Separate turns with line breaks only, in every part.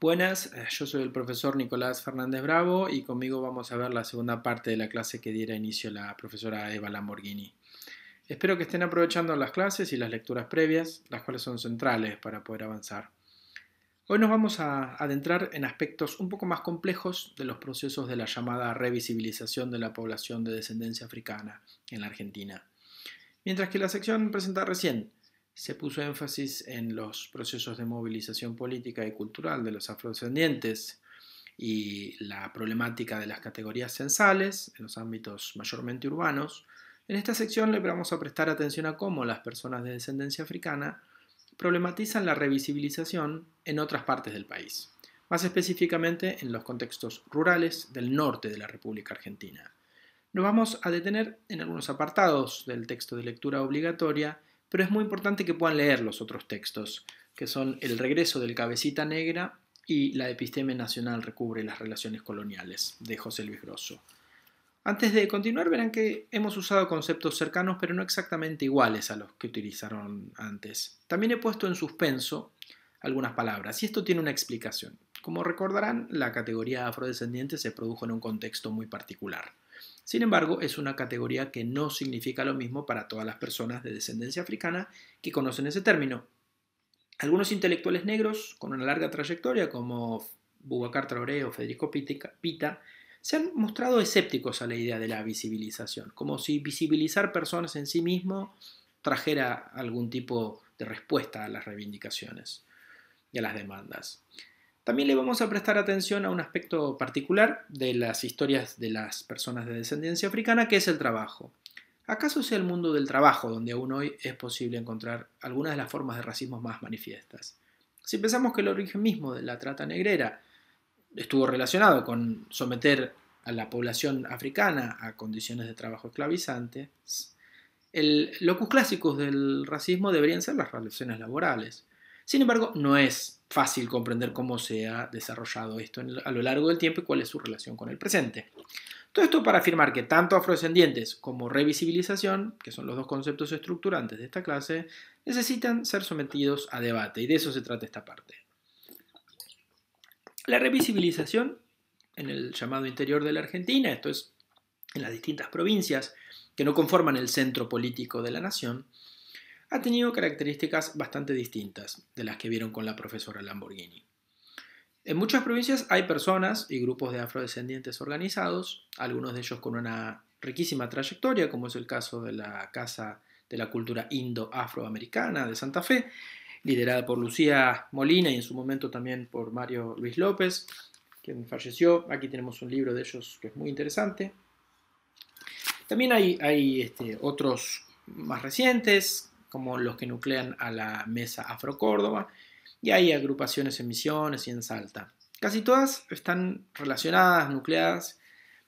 Buenas, yo soy el profesor Nicolás Fernández Bravo y conmigo vamos a ver la segunda parte de la clase que diera inicio la profesora Eva Lamborghini. Espero que estén aprovechando las clases y las lecturas previas, las cuales son centrales para poder avanzar. Hoy nos vamos a adentrar en aspectos un poco más complejos de los procesos de la llamada revisibilización de la población de descendencia africana en la Argentina. Mientras que la sección presentada recién se puso énfasis en los procesos de movilización política y cultural de los afrodescendientes y la problemática de las categorías censales en los ámbitos mayormente urbanos, en esta sección le vamos a prestar atención a cómo las personas de descendencia africana problematizan la revisibilización en otras partes del país, más específicamente en los contextos rurales del norte de la República Argentina. Nos vamos a detener en algunos apartados del texto de lectura obligatoria, pero es muy importante que puedan leer los otros textos, que son El regreso del Cabecita Negra y La Episteme Nacional recubre las relaciones coloniales, de José Luis Grosso. Antes de continuar, verán que hemos usado conceptos cercanos, pero no exactamente iguales a los que utilizaron antes. También he puesto en suspenso algunas palabras, y esto tiene una explicación. Como recordarán, la categoría afrodescendiente se produjo en un contexto muy particular. Sin embargo, es una categoría que no significa lo mismo para todas las personas de descendencia africana que conocen ese término. Algunos intelectuales negros con una larga trayectoria, como Boubacar Traoré o Federico Pita, se han mostrado escépticos a la idea de la visibilización, como si visibilizar personas en sí mismo trajera algún tipo de respuesta a las reivindicaciones y a las demandas. También le vamos a prestar atención a un aspecto particular de las historias de las personas de descendencia africana, que es el trabajo. ¿Acaso sea el mundo del trabajo donde aún hoy es posible encontrar algunas de las formas de racismo más manifiestas? Si pensamos que el origen mismo de la trata negrera estuvo relacionado con someter a la población africana a condiciones de trabajo esclavizantes, el locus clásicos del racismo deberían ser las relaciones laborales. Sin embargo, no es fácil comprender cómo se ha desarrollado esto a lo largo del tiempo y cuál es su relación con el presente. Todo esto para afirmar que tanto afrodescendientes como revisibilización, que son los dos conceptos estructurantes de esta clase, necesitan ser sometidos a debate, y de eso se trata esta parte. La revisibilización en el llamado interior de la Argentina, esto es, en las distintas provincias que no conforman el centro político de la nación, ha tenido características bastante distintas de las que vieron con la profesora Lamborghini. En muchas provincias hay personas y grupos de afrodescendientes organizados, algunos de ellos con una riquísima trayectoria, como es el caso de la Casa de la Cultura Indo-Afroamericana de Santa Fe, liderada por Lucía Molina y en su momento también por Mario Luis López, quien falleció. Aquí tenemos un libro de ellos que es muy interesante. También hay otros más recientes, como los que nuclean a la Mesa Afro Córdoba, y hay agrupaciones en Misiones y en Salta. Casi todas están relacionadas, nucleadas,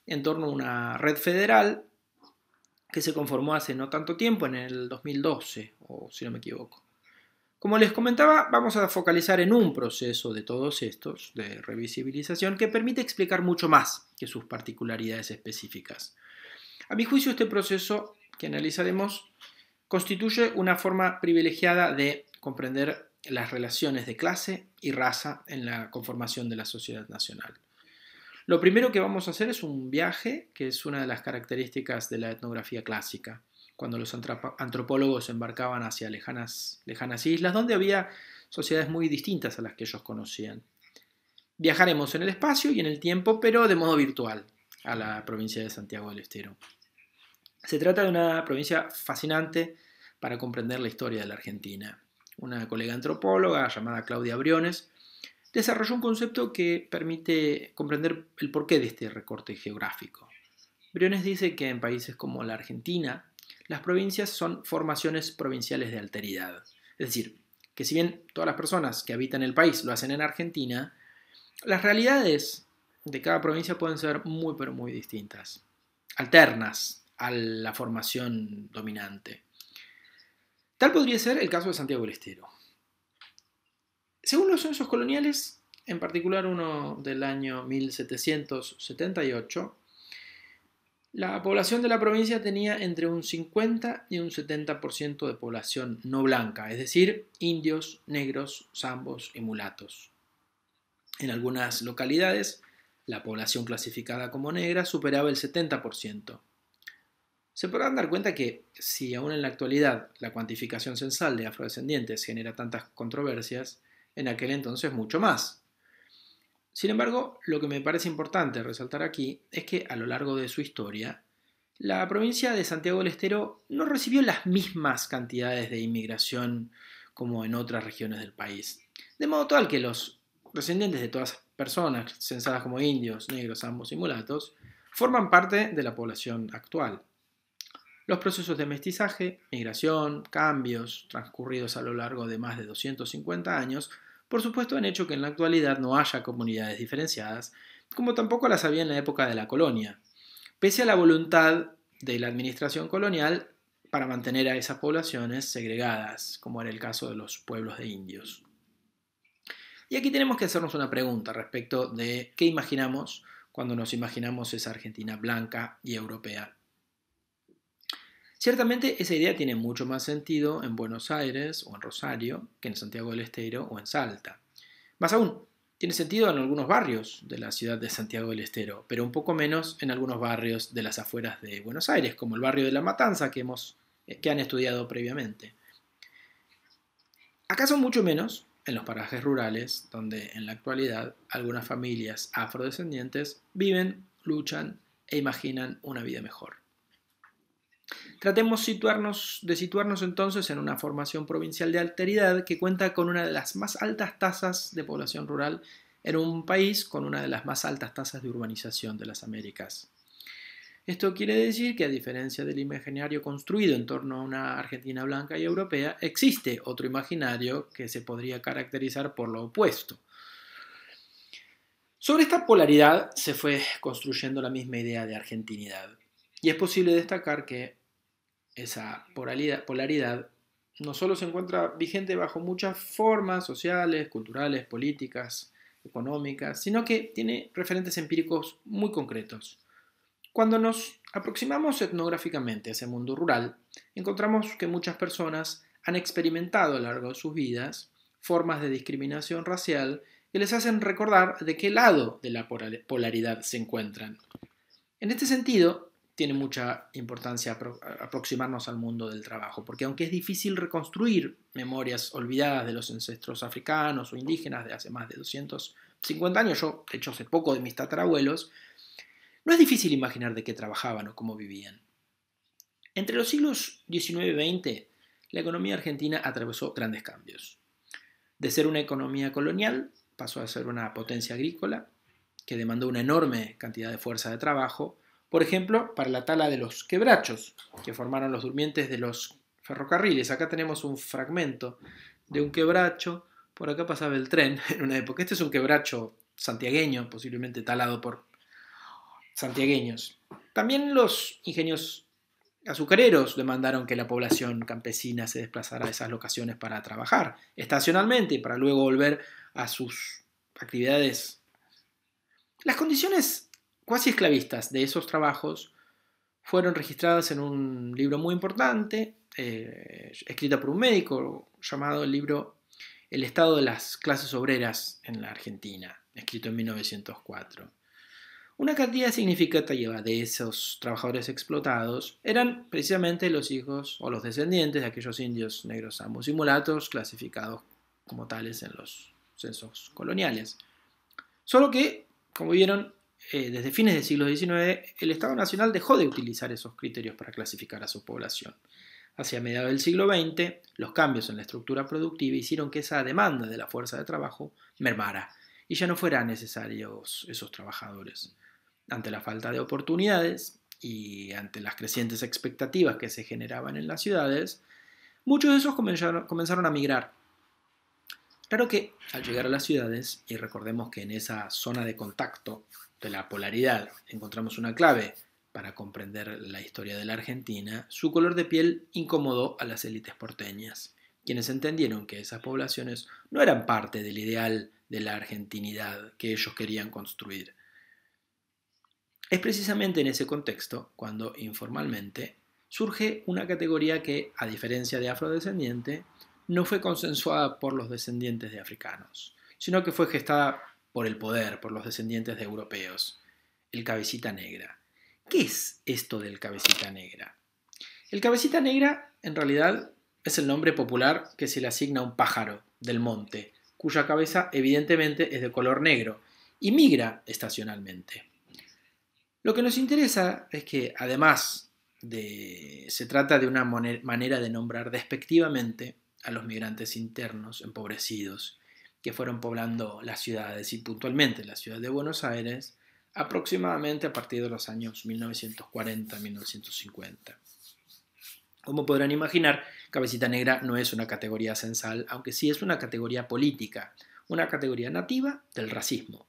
en torno a una red federal que se conformó hace no tanto tiempo, en el 2012, o si no me equivoco. Como les comentaba, vamos a focalizar en un proceso de todos estos, de revisibilización, que permite explicar mucho más que sus particularidades específicas. A mi juicio, este proceso que analizaremos constituye una forma privilegiada de comprender las relaciones de clase y raza en la conformación de la sociedad nacional. Lo primero que vamos a hacer es un viaje, que es una de las características de la etnografía clásica, cuando los antropólogos embarcaban hacia lejanas islas donde había sociedades muy distintas a las que ellos conocían. Viajaremos en el espacio y en el tiempo, pero de modo virtual, a la provincia de Santiago del Estero. Se trata de una provincia fascinante para comprender la historia de la Argentina. Una colega antropóloga llamada Claudia Briones desarrolló un concepto que permite comprender el porqué de este recorte geográfico. Briones dice que en países como la Argentina, las provincias son formaciones provinciales de alteridad. Es decir, que si bien todas las personas que habitan el país lo hacen en Argentina, las realidades de cada provincia pueden ser muy pero muy distintas, alternas a la formación dominante. Tal podría ser el caso de Santiago del Estero. Según los censos coloniales, en particular uno del año 1778, la población de la provincia tenía entre un 50 y un 70% de población no blanca, es decir, indios, negros, zambos y mulatos. En algunas localidades, la población clasificada como negra superaba el 70%. Se podrán dar cuenta que, si aún en la actualidad la cuantificación censal de afrodescendientes genera tantas controversias, en aquel entonces mucho más. Sin embargo, lo que me parece importante resaltar aquí es que a lo largo de su historia, la provincia de Santiago del Estero no recibió las mismas cantidades de inmigración como en otras regiones del país. De modo tal que los descendientes de todas las personas censadas como indios, negros, ambos y mulatos forman parte de la población actual. Los procesos de mestizaje, migración, cambios transcurridos a lo largo de más de 250 años, por supuesto han hecho que en la actualidad no haya comunidades diferenciadas, como tampoco las había en la época de la colonia, pese a la voluntad de la administración colonial para mantener a esas poblaciones segregadas, como era el caso de los pueblos de indios. Y aquí tenemos que hacernos una pregunta respecto de qué imaginamos cuando nos imaginamos esa Argentina blanca y europea. Ciertamente esa idea tiene mucho más sentido en Buenos Aires o en Rosario que en Santiago del Estero o en Salta. Más aún, tiene sentido en algunos barrios de la ciudad de Santiago del Estero, pero un poco menos en algunos barrios de las afueras de Buenos Aires, como el barrio de La Matanza que han estudiado previamente. ¿Acaso mucho menos en los parajes rurales, donde en la actualidad algunas familias afrodescendientes viven, luchan e imaginan una vida mejor? Tratemos de situarnos entonces en una formación provincial de alteridad que cuenta con una de las más altas tasas de población rural en un país con una de las más altas tasas de urbanización de las Américas. Esto quiere decir que, a diferencia del imaginario construido en torno a una Argentina blanca y europea, existe otro imaginario que se podría caracterizar por lo opuesto. Sobre esta polaridad se fue construyendo la misma idea de argentinidad, y es posible destacar que esa polaridad no solo se encuentra vigente bajo muchas formas sociales, culturales, políticas, económicas, sino que tiene referentes empíricos muy concretos. Cuando nos aproximamos etnográficamente a ese mundo rural, encontramos que muchas personas han experimentado a lo largo de sus vidas formas de discriminación racial que les hacen recordar de qué lado de la polaridad se encuentran. En este sentido, tiene mucha importancia aproximarnos al mundo del trabajo, porque aunque es difícil reconstruir memorias olvidadas de los ancestros africanos o indígenas de hace más de 250 años, yo de hecho sé poco de mis tatarabuelos, no es difícil imaginar de qué trabajaban o cómo vivían. Entre los siglos XIX y XX, la economía argentina atravesó grandes cambios. De ser una economía colonial, pasó a ser una potencia agrícola, que demandó una enorme cantidad de fuerza de trabajo, por ejemplo, para la tala de los quebrachos, que formaron los durmientes de los ferrocarriles. Acá tenemos un fragmento de un quebracho, por acá pasaba el tren en una época. Este es un quebracho santiagueño, posiblemente talado por santiagueños. También los ingenios azucareros demandaron que la población campesina se desplazara a esas locaciones para trabajar estacionalmente, para luego volver a sus actividades. Las condiciones cuasi esclavistas de esos trabajos fueron registradas en un libro muy importante, escrito por un médico, llamado el libro El estado de las clases obreras en la Argentina, escrito en 1904. Una cantidad significativa de esos trabajadores explotados eran precisamente los hijos o los descendientes de aquellos indios negros, ambos y mulatos, clasificados como tales en los censos coloniales. Solo que, como vieron, desde fines del siglo XIX, el Estado Nacional dejó de utilizar esos criterios para clasificar a su población. Hacia mediados del siglo XX, los cambios en la estructura productiva hicieron que esa demanda de la fuerza de trabajo mermara y ya no fueran necesarios esos trabajadores. Ante la falta de oportunidades y ante las crecientes expectativas que se generaban en las ciudades, muchos de esos comenzaron a migrar. Claro que al llegar a las ciudades, y recordemos que en esa zona de contacto de la polaridad encontramos una clave para comprender la historia de la Argentina, su color de piel incomodó a las élites porteñas, quienes entendieron que esas poblaciones no eran parte del ideal de la argentinidad que ellos querían construir. Es precisamente en ese contexto cuando, informalmente, surge una categoría que, a diferencia de afrodescendiente, no fue consensuada por los descendientes de africanos, sino que fue gestada por el poder, por los descendientes de europeos, el cabecita negra. ¿Qué es esto del cabecita negra? El cabecita negra, en realidad, es el nombre popular que se le asigna a un pájaro del monte, cuya cabeza evidentemente es de color negro y migra estacionalmente. Lo que nos interesa es que, además se trata de una manera de nombrar despectivamente a los migrantes internos empobrecidos que fueron poblando las ciudades y puntualmente la ciudad de Buenos Aires aproximadamente a partir de los años 1940-1950. Como podrán imaginar, cabecita negra no es una categoría censal, aunque sí es una categoría política, una categoría nativa del racismo.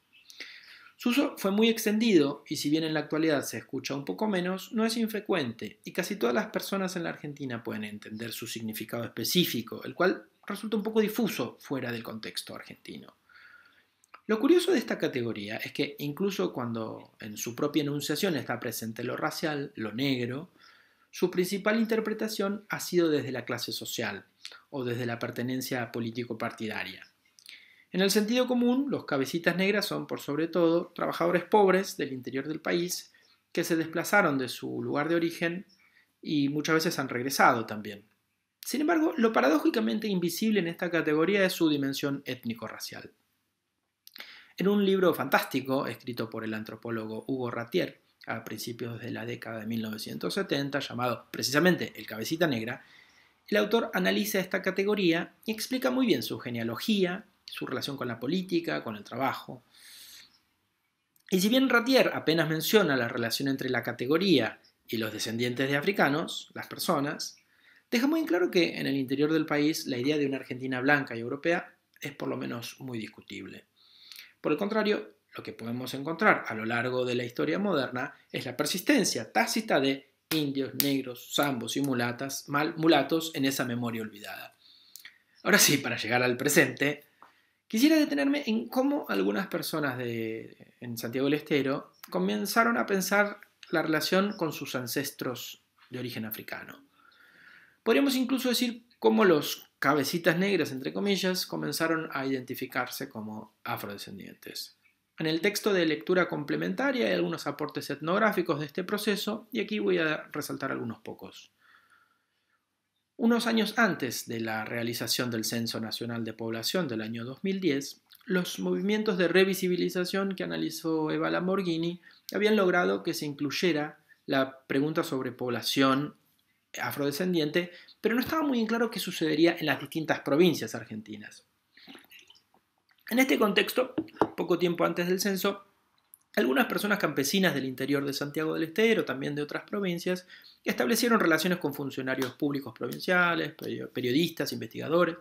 Su uso fue muy extendido y si bien en la actualidad se escucha un poco menos, no es infrecuente y casi todas las personas en la Argentina pueden entender su significado específico, el cual resulta un poco difuso fuera del contexto argentino. Lo curioso de esta categoría es que incluso cuando en su propia enunciación está presente lo racial, lo negro, su principal interpretación ha sido desde la clase social o desde la pertenencia político-partidaria. En el sentido común, los cabecitas negras son, por sobre todo, trabajadores pobres del interior del país que se desplazaron de su lugar de origen y muchas veces han regresado también. Sin embargo, lo paradójicamente invisible en esta categoría es su dimensión étnico-racial. En un libro fantástico, escrito por el antropólogo Hugo Ratier a principios de la década de 1970, llamado precisamente El cabecita negra, el autor analiza esta categoría y explica muy bien su genealogía, su relación con la política, con el trabajo. Y si bien Ratier apenas menciona la relación entre la categoría y los descendientes de africanos, las personas, deja muy en claro que en el interior del país la idea de una Argentina blanca y europea es por lo menos muy discutible. Por el contrario, lo que podemos encontrar a lo largo de la historia moderna es la persistencia tácita de indios, negros, zambos y mulatos en esa memoria olvidada. Ahora sí, para llegar al presente, quisiera detenerme en cómo algunas personas en Santiago del Estero comenzaron a pensar la relación con sus ancestros de origen africano. Podríamos incluso decir cómo los cabecitas negras, entre comillas, comenzaron a identificarse como afrodescendientes. En el texto de lectura complementaria hay algunos aportes etnográficos de este proceso y aquí voy a resaltar algunos pocos. Unos años antes de la realización del Censo Nacional de Población del año 2010, los movimientos de revisibilización que analizó Eva Lamborghini habían logrado que se incluyera la pregunta sobre población afrodescendiente, pero no estaba muy en claro qué sucedería en las distintas provincias argentinas. En este contexto, poco tiempo antes del censo, algunas personas campesinas del interior de Santiago del Estero, también de otras provincias, establecieron relaciones con funcionarios públicos provinciales, periodistas, investigadores,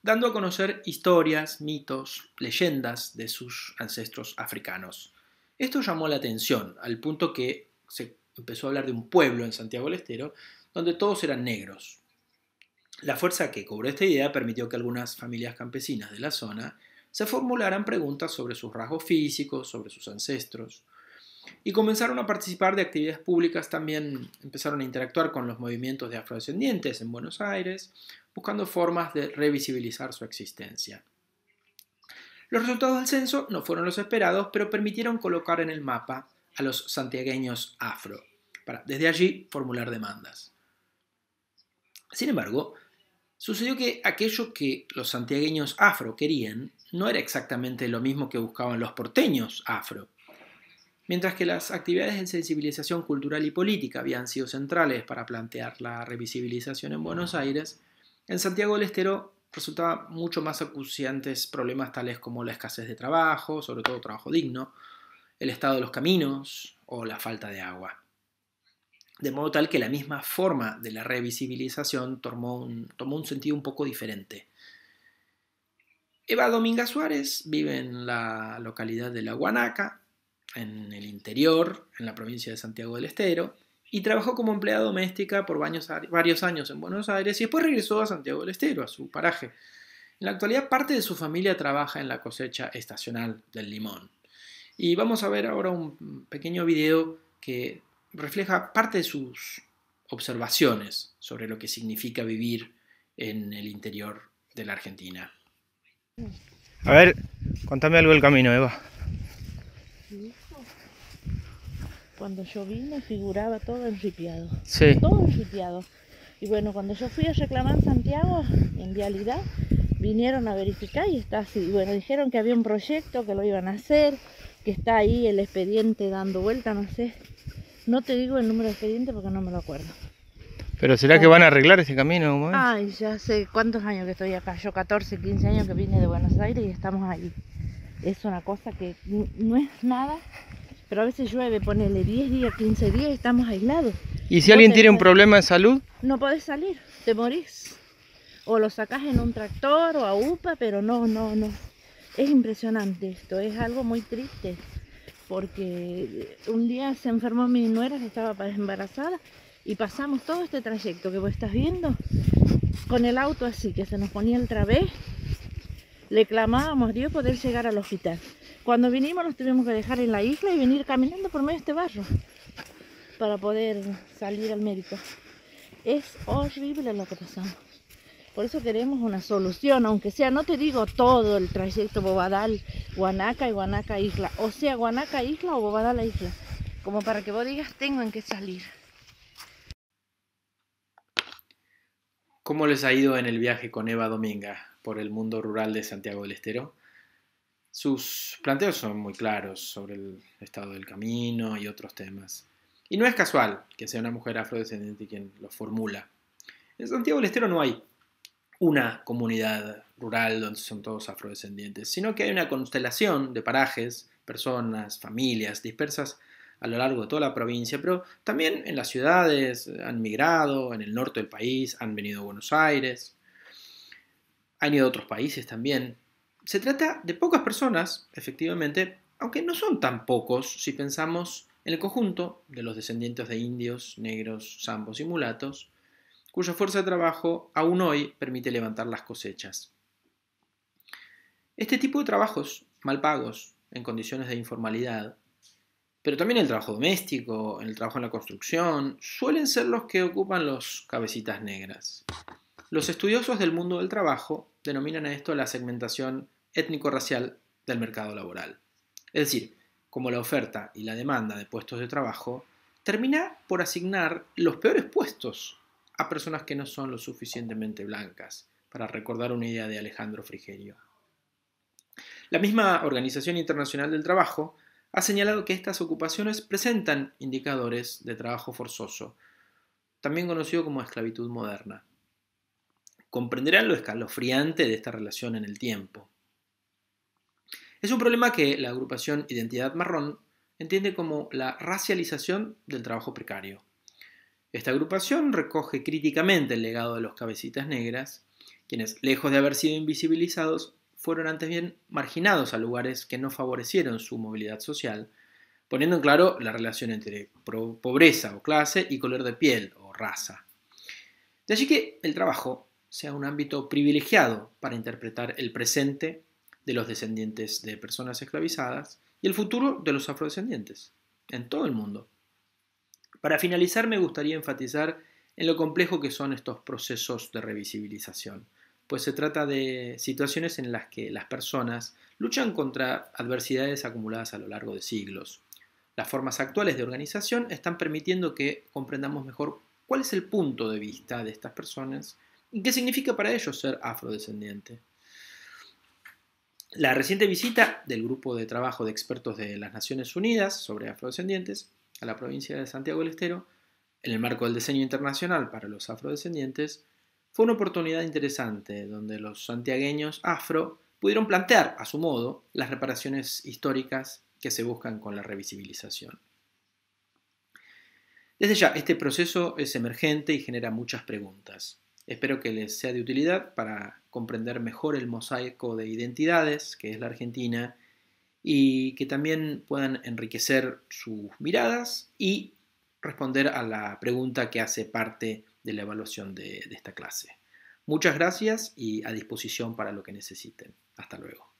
dando a conocer historias, mitos, leyendas de sus ancestros africanos. Esto llamó la atención, al punto que se empezó a hablar de un pueblo en Santiago del Estero, donde todos eran negros. La fuerza que cobró esta idea permitió que algunas familias campesinas de la zona se formularan preguntas sobre sus rasgos físicos, sobre sus ancestros, y comenzaron a participar de actividades públicas, también empezaron a interactuar con los movimientos de afrodescendientes en Buenos Aires, buscando formas de revisibilizar su existencia. Los resultados del censo no fueron los esperados, pero permitieron colocar en el mapa a los santiagueños afro, para desde allí formular demandas. Sin embargo, sucedió que aquello que los santiagueños afro querían no era exactamente lo mismo que buscaban los porteños afro. Mientras que las actividades de sensibilización cultural y política habían sido centrales para plantear la revisibilización en Buenos Aires, en Santiago del Estero resultaban mucho más acuciantes problemas tales como la escasez de trabajo, sobre todo trabajo digno, el estado de los caminos o la falta de agua. De modo tal que la misma forma de la revisibilización tomó un sentido un poco diferente. Eva Dominga Suárez vive en la localidad de La Guanaca, en el interior, en la provincia de Santiago del Estero, y trabajó como empleada doméstica por varios años en Buenos Aires y después regresó a Santiago del Estero, a su paraje. En la actualidad parte de su familia trabaja en la cosecha estacional del limón. Y vamos a ver ahora un pequeño video que refleja parte de sus observaciones sobre lo que significa vivir en el interior de la Argentina.
A ver,
Contame algo del camino, Eva.
Y eso, cuando yo vine figuraba todo enripiado.
Sí.
Todo enripiado. Y bueno, cuando yo fui a reclamar en Santiago, en Vialidad, vinieron a verificar y está así. Y bueno, dijeron que había un proyecto, que lo iban a hacer, que está ahí el expediente dando vuelta, no sé. No te digo el número de expediente porque no me lo acuerdo.
¿Pero será que van a arreglar este camino en un momento?
Ay, ya sé cuántos años que estoy acá. Yo 14, 15 años que vine de Buenos Aires y estamos ahí. Es una cosa que no es nada, pero a veces llueve, ponele 10 días, 15 días y estamos aislados.
¿Y si alguien tiene un problema de salud?
No podés salir, te morís. O lo sacás en un tractor o a UPA, pero no. Es impresionante esto, es algo muy triste. Porque un día se enfermó mi nuera que estaba embarazada y pasamos todo este trayecto que vos estás viendo con el auto así, que se nos ponía el través. Le clamábamos a Dios poder llegar al hospital. Cuando vinimos nos tuvimos que dejar en la isla y venir caminando por medio de este barro para poder salir al médico. Es horrible lo que pasamos. Por eso queremos una solución, aunque sea, no te digo todo el trayecto Bobadal, Guanaca y Guanaca Isla, o sea, Guanaca Isla o Bobadal Isla, como para que vos digas tengo en qué salir.
¿Cómo les ha ido en el viaje con Eva Dominga por el mundo rural de Santiago del Estero? Sus planteos son muy claros sobre el estado del camino y otros temas. Y no es casual que sea una mujer afrodescendiente quien los formula. En Santiago del Estero no hay una comunidad rural donde son todos afrodescendientes, sino que hay una constelación de parajes, personas, familias dispersas a lo largo de toda la provincia, pero también en las ciudades han migrado, en el norte del país han venido a Buenos Aires, han ido a otros países también. Se trata de pocas personas, efectivamente, aunque no son tan pocos si pensamos en el conjunto de los descendientes de indios, negros, zambos y mulatos, cuya fuerza de trabajo aún hoy permite levantar las cosechas. Este tipo de trabajos mal pagos, en condiciones de informalidad, pero también el trabajo doméstico, el trabajo en la construcción, suelen ser los que ocupan los cabecitas negras. Los estudiosos del mundo del trabajo denominan a esto la segmentación étnico-racial del mercado laboral. Es decir, como la oferta y la demanda de puestos de trabajo termina por asignar los peores puestos a personas que no son lo suficientemente blancas, para recordar una idea de Alejandro Frigerio. La misma Organización Internacional del Trabajo ha señalado que estas ocupaciones presentan indicadores de trabajo forzoso, también conocido como esclavitud moderna. Comprenderán lo escalofriante de esta relación en el tiempo. Es un problema que la agrupación Identidad Marrón entiende como la racialización del trabajo precario. Esta agrupación recoge críticamente el legado de los cabecitas negras, quienes, lejos de haber sido invisibilizados, fueron antes bien marginados a lugares que no favorecieron su movilidad social, poniendo en claro la relación entre pobreza o clase y color de piel o raza. De allí que el trabajo sea un ámbito privilegiado para interpretar el presente de los descendientes de personas esclavizadas y el futuro de los afrodescendientes, en todo el mundo. Para finalizar, me gustaría enfatizar en lo complejo que son estos procesos de revisibilización, pues se trata de situaciones en las que las personas luchan contra adversidades acumuladas a lo largo de siglos. Las formas actuales de organización están permitiendo que comprendamos mejor cuál es el punto de vista de estas personas y qué significa para ellos ser afrodescendiente. La reciente visita del Grupo de Trabajo de Expertos de las Naciones Unidas sobre afrodescendientes a la provincia de Santiago del Estero, en el marco del diseño internacional para los afrodescendientes, fue una oportunidad interesante donde los santiagueños afro pudieron plantear, a su modo, las reparaciones históricas que se buscan con la revisibilización. Desde ya, este proceso es emergente y genera muchas preguntas. Espero que les sea de utilidad para comprender mejor el mosaico de identidades que es la Argentina y que también puedan enriquecer sus miradas y responder a la pregunta que hace parte de la evaluación de esta clase. Muchas gracias y a disposición para lo que necesiten. Hasta luego.